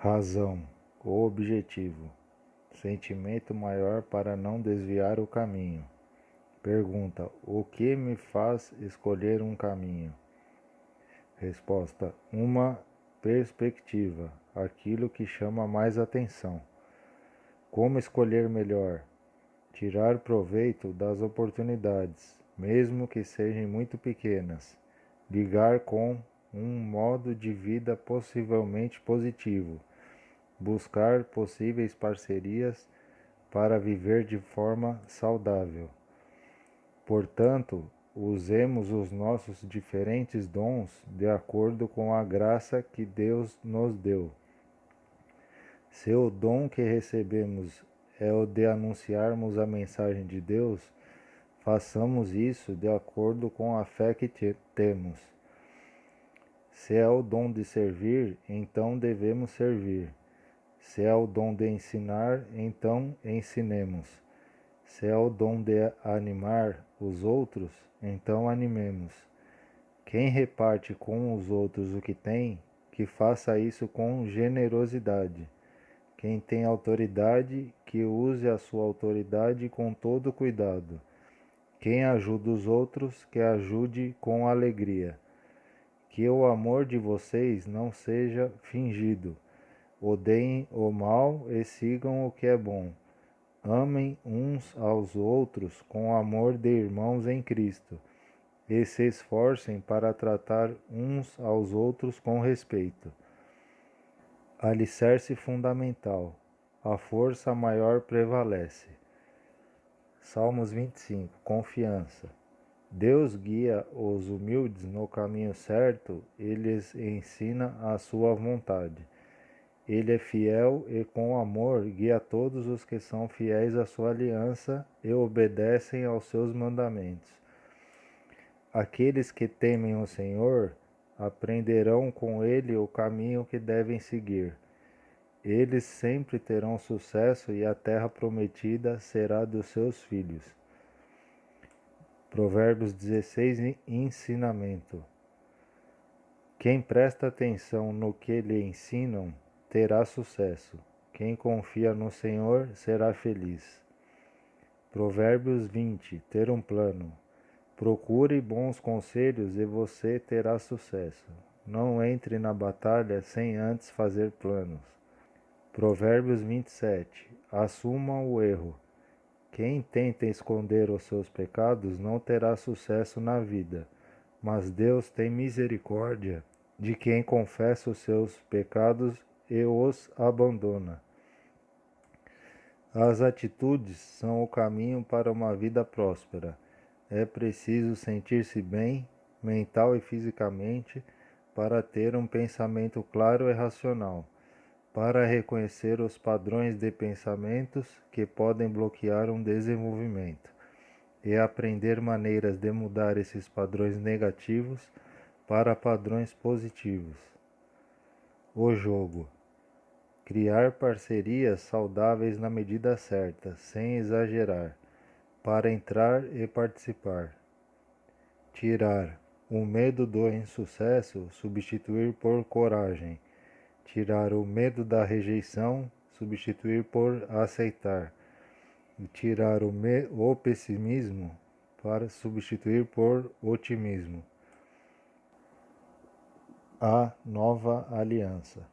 Razão, o objetivo. Sentimento maior para não desviar o caminho. Pergunta: o que me faz escolher um caminho? Resposta: uma perspectiva, aquilo que chama mais atenção. Como escolher melhor? Tirar proveito das oportunidades, mesmo que sejam muito pequenas. Ligar com um modo de vida possivelmente positivo. Buscar possíveis parcerias para viver de forma saudável. Portanto, usemos os nossos diferentes dons de acordo com a graça que Deus nos deu. Se o dom que recebemos é o de anunciarmos a mensagem de Deus, façamos isso de acordo com a fé que temos. Se é o dom de servir, então devemos servir. Se é o dom de ensinar, então ensinemos. Se é o dom de animar os outros, então animemos. Quem reparte com os outros o que tem, que faça isso com generosidade. Quem tem autoridade, que use a sua autoridade com todo cuidado. Quem ajuda os outros, que ajude com alegria. Que o amor de vocês não seja fingido. Odeiem o mal e sigam o que é bom. Amem uns aos outros com amor de irmãos em Cristo e se esforcem para tratar uns aos outros com respeito. Alicerce fundamental. A força maior prevalece. Salmos 25. Confiança. Deus guia os humildes no caminho certo e lhes ensina a sua vontade. Ele é fiel e com amor guia todos os que são fiéis à sua aliança e obedecem aos seus mandamentos. Aqueles que temem o Senhor aprenderão com ele o caminho que devem seguir. Eles sempre terão sucesso e a terra prometida será dos seus filhos. Provérbios 16. Ensinamento. Quem presta atenção no que lhe ensinam terá sucesso. Quem confia no Senhor será feliz. Provérbios 20. Ter um plano. Procure bons conselhos e você terá sucesso. Não entre na batalha sem antes fazer planos. Provérbios 27. Assuma o erro. Quem tenta esconder os seus pecados não terá sucesso na vida, mas Deus tem misericórdia de quem confessa os seus pecados e os abandona. As atitudes são o caminho para uma vida próspera. É preciso sentir-se bem, mental e fisicamente, para ter um pensamento claro e racional, para reconhecer os padrões de pensamentos que podem bloquear um desenvolvimento, e aprender maneiras de mudar esses padrões negativos para padrões positivos. O jogo. Criar parcerias saudáveis na medida certa, sem exagerar, para entrar e participar. Tirar o medo do insucesso, substituir por coragem. Tirar o medo da rejeição, substituir por aceitar. E tirar o pessimismo para substituir por otimismo. A nova aliança.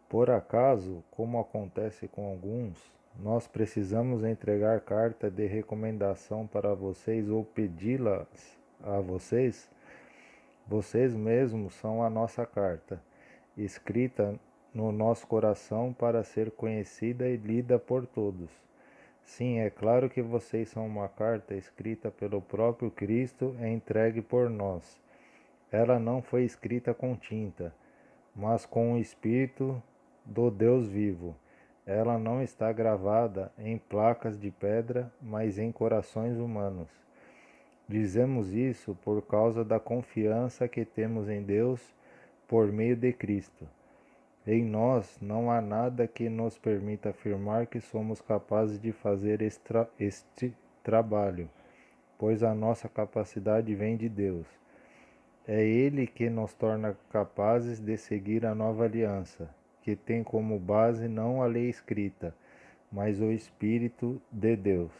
Por acaso, como acontece com alguns, nós precisamos entregar carta de recomendação para vocês ou pedi-las a vocês? Vocês mesmos são a nossa carta, escrita no nosso coração para ser conhecida e lida por todos. Sim, é claro que vocês são uma carta escrita pelo próprio Cristo e entregue por nós. Ela não foi escrita com tinta, mas com o Espírito do Deus vivo. Ela não está gravada em placas de pedra, mas em corações humanos. Dizemos isso por causa da confiança que temos em Deus por meio de Cristo. Em nós não há nada que nos permita afirmar que somos capazes de fazer este trabalho, pois a nossa capacidade vem de Deus. É Ele que nos torna capazes de seguir a nova aliança, que tem como base não a lei escrita, mas o Espírito de Deus.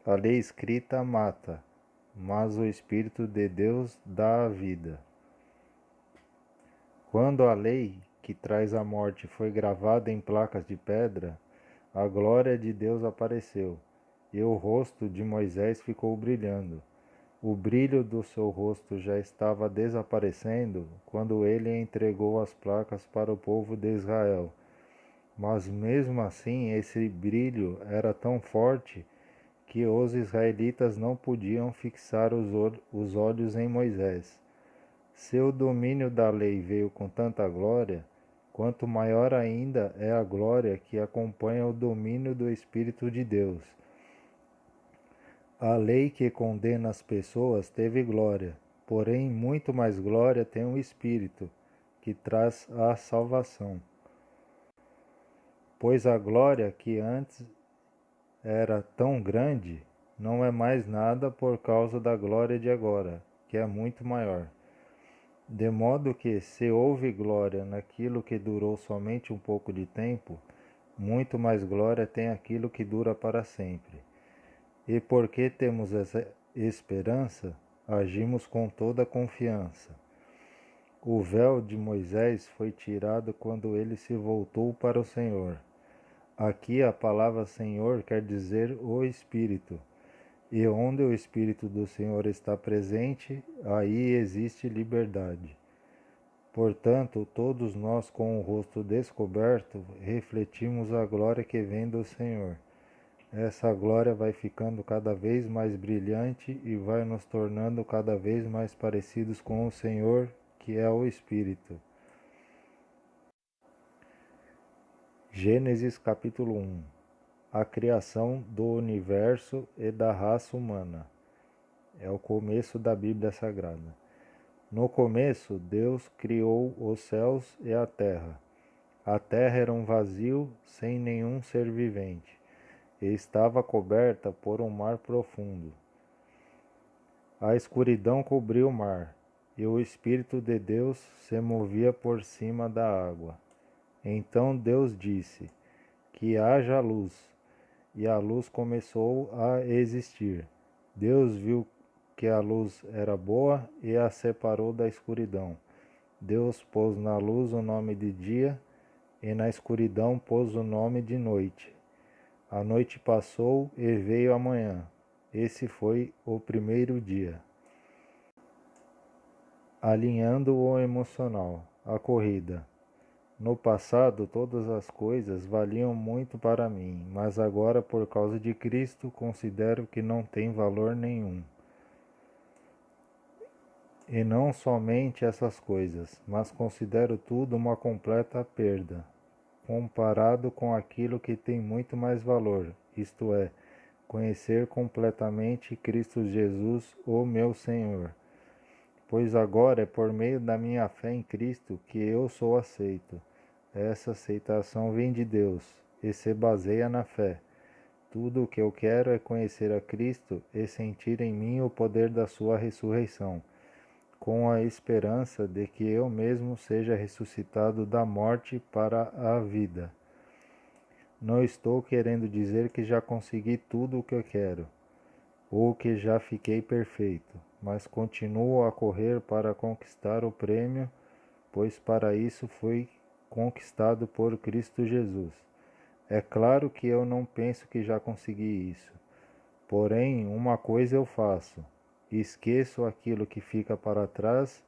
A lei escrita mata, mas o Espírito de Deus dá a vida. Quando a lei que traz a morte foi gravada em placas de pedra, a glória de Deus apareceu, e o rosto de Moisés ficou brilhando. O brilho do seu rosto já estava desaparecendo quando ele entregou as placas para o povo de Israel. Mas mesmo assim, esse brilho era tão forte que os israelitas não podiam fixar os olhos em Moisés. Seu domínio da lei veio com tanta glória, quanto maior ainda é a glória que acompanha o domínio do Espírito de Deus. A lei que condena as pessoas teve glória, porém muito mais glória tem o Espírito, que traz a salvação. Pois a glória que antes era tão grande, não é mais nada por causa da glória de agora, que é muito maior. De modo que, se houve glória naquilo que durou somente um pouco de tempo, muito mais glória tem aquilo que dura para sempre. E porque temos essa esperança, agimos com toda confiança. O véu de Moisés foi tirado quando ele se voltou para o Senhor. Aqui a palavra Senhor quer dizer o Espírito. E onde o Espírito do Senhor está presente, aí existe liberdade. Portanto, todos nós com o rosto descoberto refletimos a glória que vem do Senhor. Essa glória vai ficando cada vez mais brilhante e vai nos tornando cada vez mais parecidos com o Senhor, que é o Espírito. Gênesis capítulo 1. A criação do universo e da raça humana. É o começo da Bíblia Sagrada. No começo, Deus criou os céus e a terra. A terra era um vazio, sem nenhum ser vivente, e estava coberta por um mar profundo. A escuridão cobriu o mar, e o Espírito de Deus se movia por cima da água. Então Deus disse: que haja luz, e a luz começou a existir. Deus viu que a luz era boa e a separou da escuridão. Deus pôs na luz o nome de dia, e na escuridão pôs o nome de noite. A noite passou e veio a manhã. Esse foi o primeiro dia. Alinhando o emocional, a corrida. No passado, todas as coisas valiam muito para mim, mas agora, por causa de Cristo, considero que não tem valor nenhum. E não somente essas coisas, mas considero tudo uma completa perda, comparado com aquilo que tem muito mais valor, isto é, conhecer completamente Cristo Jesus, o meu Senhor. Pois agora é por meio da minha fé em Cristo que eu sou aceito. Essa aceitação vem de Deus e se baseia na fé. Tudo o que eu quero é conhecer a Cristo e sentir em mim o poder da sua ressurreição, com a esperança de que eu mesmo seja ressuscitado da morte para a vida. Não estou querendo dizer que já consegui tudo o que eu quero, ou que já fiquei perfeito, mas continuo a correr para conquistar o prêmio, pois para isso fui conquistado por Cristo Jesus. É claro que eu não penso que já consegui isso. Porém, uma coisa eu faço: esqueço aquilo que fica para trás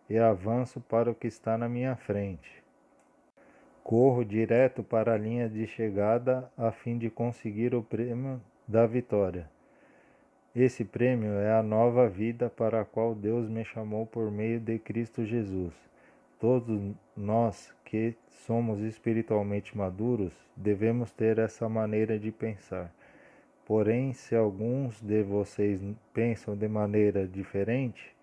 e avanço para o que está na minha frente. Corro direto para a linha de chegada a fim de conseguir o prêmio da vitória. Esse prêmio é a nova vida para a qual Deus me chamou por meio de Cristo Jesus. Todos nós que somos espiritualmente maduros devemos ter essa maneira de pensar. Porém, se alguns de vocês pensam de maneira diferente,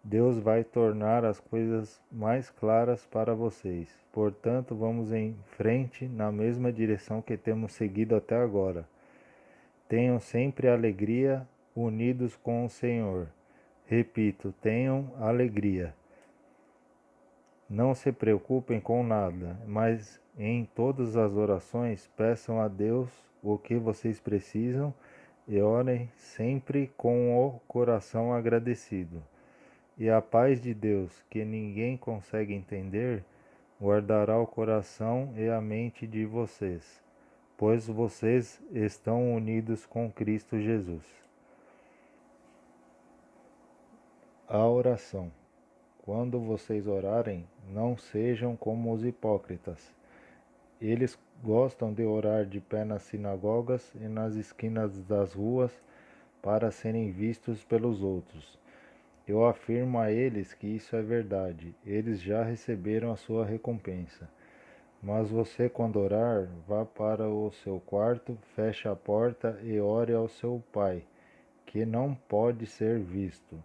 Deus vai tornar as coisas mais claras para vocês. Portanto, vamos em frente na mesma direção que temos seguido até agora. Tenham sempre alegria, unidos com o Senhor. Repito, tenham alegria. Não se preocupem com nada, mas em todas as orações peçam a Deus o que vocês precisam e orem sempre com o coração agradecido. E a paz de Deus, que ninguém consegue entender, guardará o coração e a mente de vocês, pois vocês estão unidos com Cristo Jesus. A oração. Quando vocês orarem, não sejam como os hipócritas. Eles gostam de orar de pé nas sinagogas e nas esquinas das ruas para serem vistos pelos outros. Eu afirmo a eles que isso é verdade. Eles já receberam a sua recompensa. Mas você, quando orar, vá para o seu quarto, feche a porta e ore ao seu Pai, que não pode ser visto.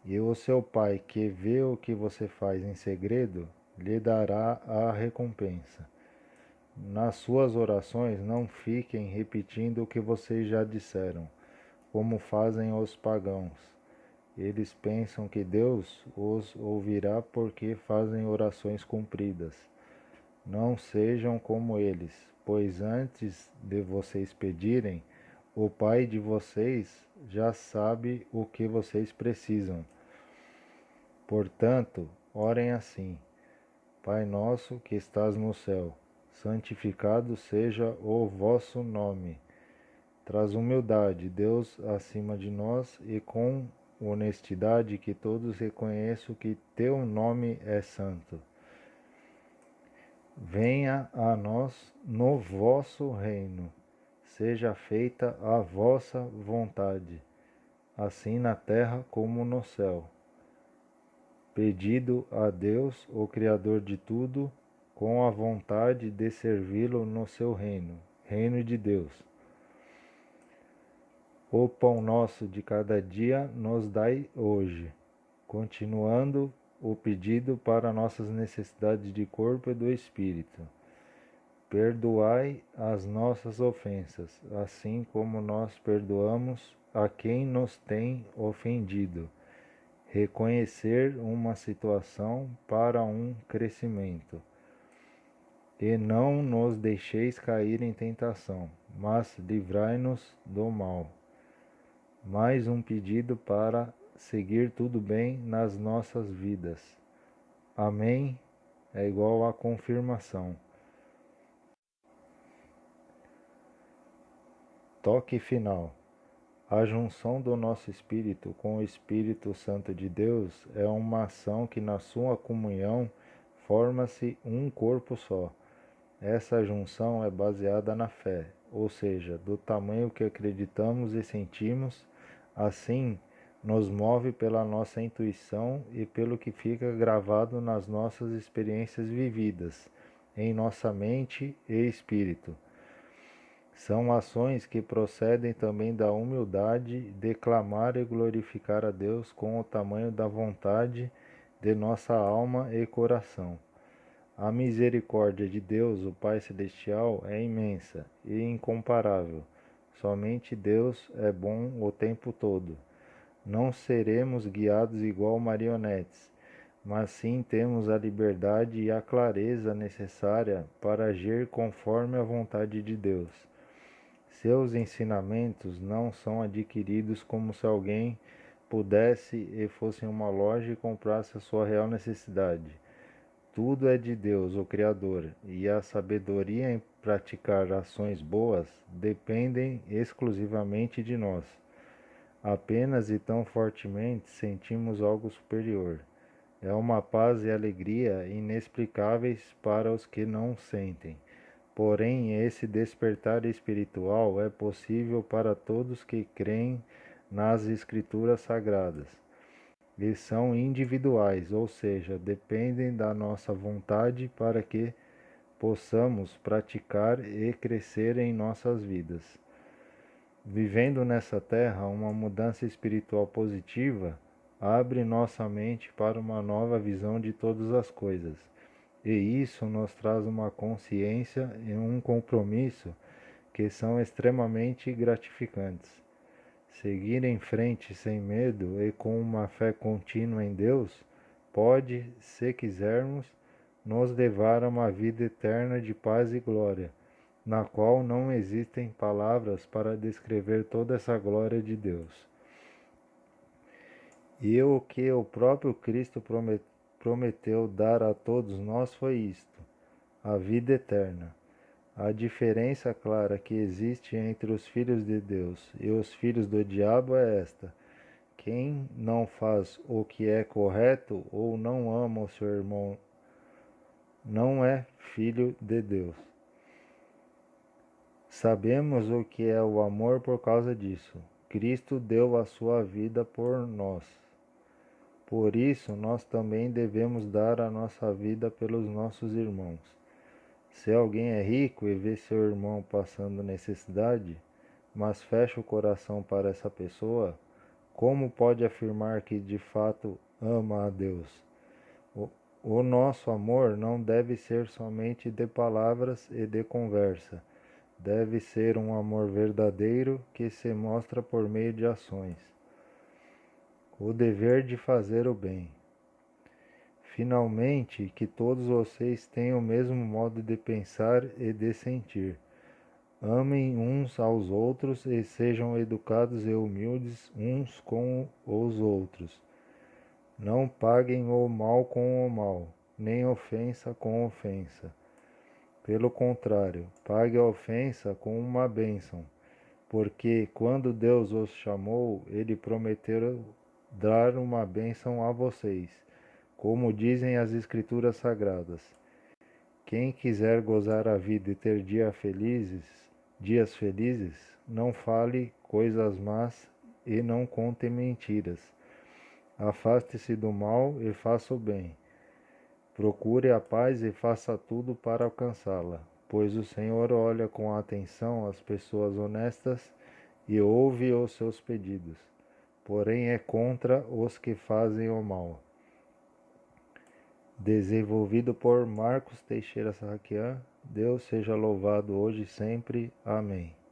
E o seu Pai, que vê o que você faz em segredo, lhe dará a recompensa. Nas suas orações, não fiquem repetindo o que vocês já disseram, como fazem os pagãos. Eles pensam que Deus os ouvirá porque fazem orações compridas. Não sejam como eles, pois antes de vocês pedirem, o Pai de vocês já sabe o que vocês precisam. Portanto, orem assim: Pai nosso que estás no céu, santificado seja o vosso nome. Traz humildade, Deus, acima de nós e com honestidade que todos reconheçam que teu nome é santo. Venha a nós no vosso reino, seja feita a vossa vontade, assim na terra como no céu. Pedido a Deus, o Criador de tudo, com a vontade de servi-lo no seu reino, reino de Deus. O pão nosso de cada dia nos dai hoje, continuando o pedido para nossas necessidades de corpo e do espírito. Perdoai as nossas ofensas, assim como nós perdoamos a quem nos tem ofendido. Reconhecer uma situação para um crescimento. E não nos deixeis cair em tentação, mas livrai-nos do mal. Mais um pedido para seguir tudo bem nas nossas vidas. Amém é igual a confirmação. Toque final. A junção do nosso espírito com o Espírito Santo de Deus é uma ação que na sua comunhão forma-se um corpo só. Essa junção é baseada na fé, ou seja, do tamanho que acreditamos e sentimos, assim nos move pela nossa intuição e pelo que fica gravado nas nossas experiências vividas, em nossa mente e espírito. São ações que procedem também da humildade de clamar e glorificar a Deus com o tamanho da vontade de nossa alma e coração. A misericórdia de Deus, o Pai Celestial, é imensa e incomparável. Somente Deus é bom o tempo todo. Não seremos guiados igual marionetes, mas sim temos a liberdade e a clareza necessária para agir conforme a vontade de Deus. Seus ensinamentos não são adquiridos como se alguém pudesse e fosse em uma loja e comprasse a sua real necessidade. Tudo é de Deus, o Criador, e a sabedoria em praticar ações boas dependem exclusivamente de nós. Apenas e tão fortemente sentimos algo superior. É uma paz e alegria inexplicáveis para os que não sentem. Porém, esse despertar espiritual é possível para todos que creem nas Escrituras Sagradas. E são individuais, ou seja, dependem da nossa vontade para que possamos praticar e crescer em nossas vidas. Vivendo nessa terra, uma mudança espiritual positiva abre nossa mente para uma nova visão de todas as coisas. E isso nos traz uma consciência e um compromisso que são extremamente gratificantes. Seguir em frente sem medo e com uma fé contínua em Deus pode, se quisermos, nos levar a uma vida eterna de paz e glória, na qual não existem palavras para descrever toda essa glória de Deus. E o que o próprio Cristo prometeu dar a todos nós foi isto: a vida eterna. A diferença clara que existe entre os filhos de Deus e os filhos do diabo é esta: quem não faz o que é correto ou não ama o seu irmão não é filho de Deus. Sabemos o que é o amor por causa disso. Cristo deu a sua vida por nós. Por isso, nós também devemos dar a nossa vida pelos nossos irmãos. Se alguém é rico e vê seu irmão passando necessidade, mas fecha o coração para essa pessoa, como pode afirmar que de fato ama a Deus? O nosso amor não deve ser somente de palavras e de conversa. Deve ser um amor verdadeiro que se mostra por meio de ações. O dever de fazer o bem. Finalmente, que todos vocês tenham o mesmo modo de pensar e de sentir. Amem uns aos outros e sejam educados e humildes uns com os outros. Não paguem o mal com o mal, nem ofensa com ofensa. Pelo contrário, pague a ofensa com uma bênção, porque quando Deus os chamou, Ele prometeu dar uma bênção a vocês, como dizem as Escrituras Sagradas. Quem quiser gozar a vida e ter dias felizes, não fale coisas más e não conte mentiras. Afaste-se do mal e faça o bem. Procure a paz e faça tudo para alcançá-la, pois o Senhor olha com atenção as pessoas honestas e ouve os seus pedidos, porém é contra os que fazem o mal. Desenvolvido por Marcos Teixeira Sarraquian. Deus seja louvado hoje e sempre. Amém.